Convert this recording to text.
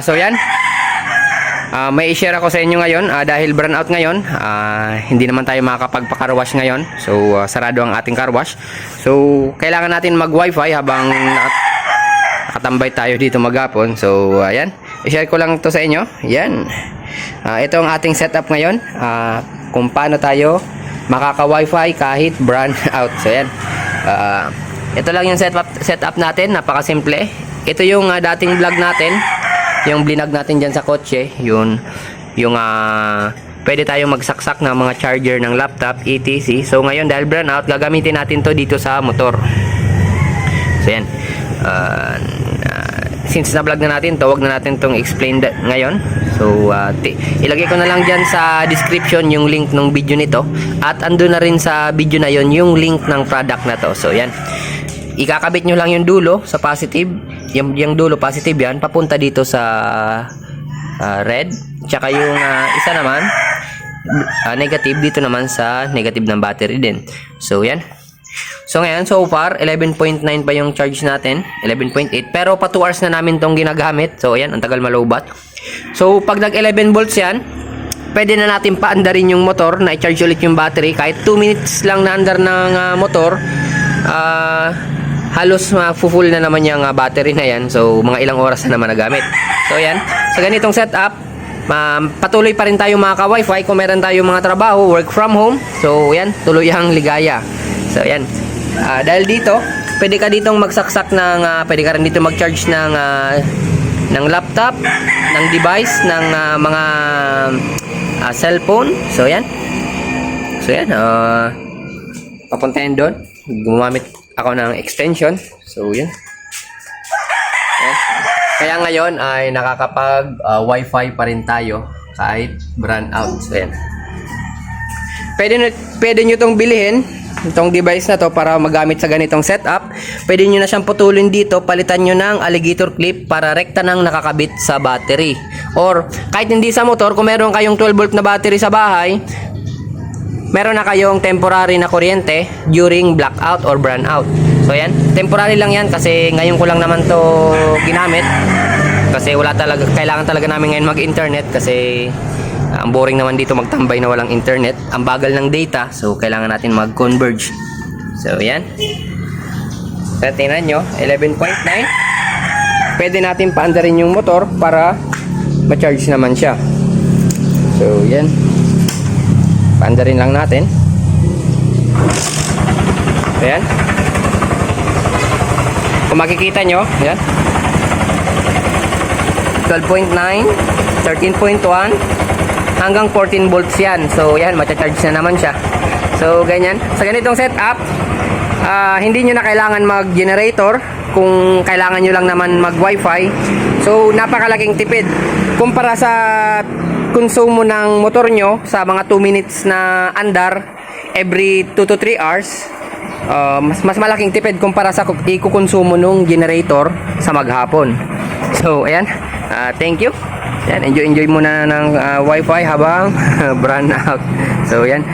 So yan. May i-share ako sa inyo ngayon dahil burn out ngayon. Hindi naman tayo makakapagpa-car wash ngayon. So sarado ang ating car wash. So kailangan natin mag-wifi habang nakatambay tayo dito maghapon. So ayan, i-share ko lang to sa inyo. Yan. Ito ang ating setup ngayon. Kung paano tayo makaka-wifi kahit burn out. So yan. Ito lang yung setup natin, napakasimple. Ito yung dating vlog natin, yung blinag natin dyan sa kotse, yung pwede tayong magsaksak ng mga charger ng laptop, etc. So ngayon dahil burn out, gagamitin natin to dito sa motor. So yan. Since na-vlog na natin to, wag na natin tong explain ngayon. So ilagay ko na lang dyan sa description yung link ng video nito, at ando na rin sa video na yon yung link ng product na to. So yan, ikakabit nyo lang yung dulo sa positive, yung dulo positive yan, papunta dito sa red, tsaka yung isa naman negative dito naman sa negative ng battery din. So yan. So ngayon, so far 11.9 pa yung charge natin, 11.8, pero pa 2 hours na namin tong ginagamit. So ayan, ang tagal malowbat. So pag nag 11 volts yan, pwede na natin paandarin yung motor na i-charge ulit yung battery. Kahit 2 minutes lang na andar ng motor, halos full na naman yung battery na yan. So mga ilang oras na naman nagamit. So yan, sa ganitong setup, patuloy pa rin tayo makaka-wifi kung meron tayong mga trabaho, work from home. So yan, tuloy ang ligaya. So yan, dahil dito pwede ka ditong magsaksak ng pwede ka rin dito mag-charge ng laptop, ng device, ng mga cellphone. So yan, papuntahin doon, gumamit ako ng extension. So yan. Kaya ngayon ay nakakapag wifi pa rin tayo kahit burn out. So yan, pwede nyo itong bilhin, itong device na to, para magamit sa ganitong setup. Pwede nyo na siyang putulin dito, palitan nyo ng alligator clip para rekta nang nakakabit sa battery. Or kahit hindi sa motor, kung meron kayong 12 volt na battery sa bahay, meron na kayong temporary na kuryente during blackout or brownout. So yan, temporary lang yan kasi ngayon ko lang naman to ginamit. Kasi wala talaga, kailangan talaga namin ngayon mag-internet kasi ang boring naman dito magtambay na walang internet. Ang bagal ng data, so kailangan natin mag-converge. So yan. So tingnan nyo, 11.9. Pwede natin paandarin yung motor para ma-charge naman siya. So yan, paandarin lang natin. Ayan. Kung makikita nyo, yan, 12.9, 13.1 hanggang 14 volts yan. So yan, matcha-charge na naman siya. So ganyan, sa ganitong setup, hindi nyo na kailangan mag-generator kung kailangan nyo lang naman mag-wifi. So napakalaking tipid kumpara sa konsumo ng motor nyo sa mga 2 minutes na andar every 2 to 3 hours. Mas malaking tipid kumpara sa ikukonsumo nung generator sa maghapon. So ayan, thank you. Yan, enjoy muna ng wifi habang burn out. So yan,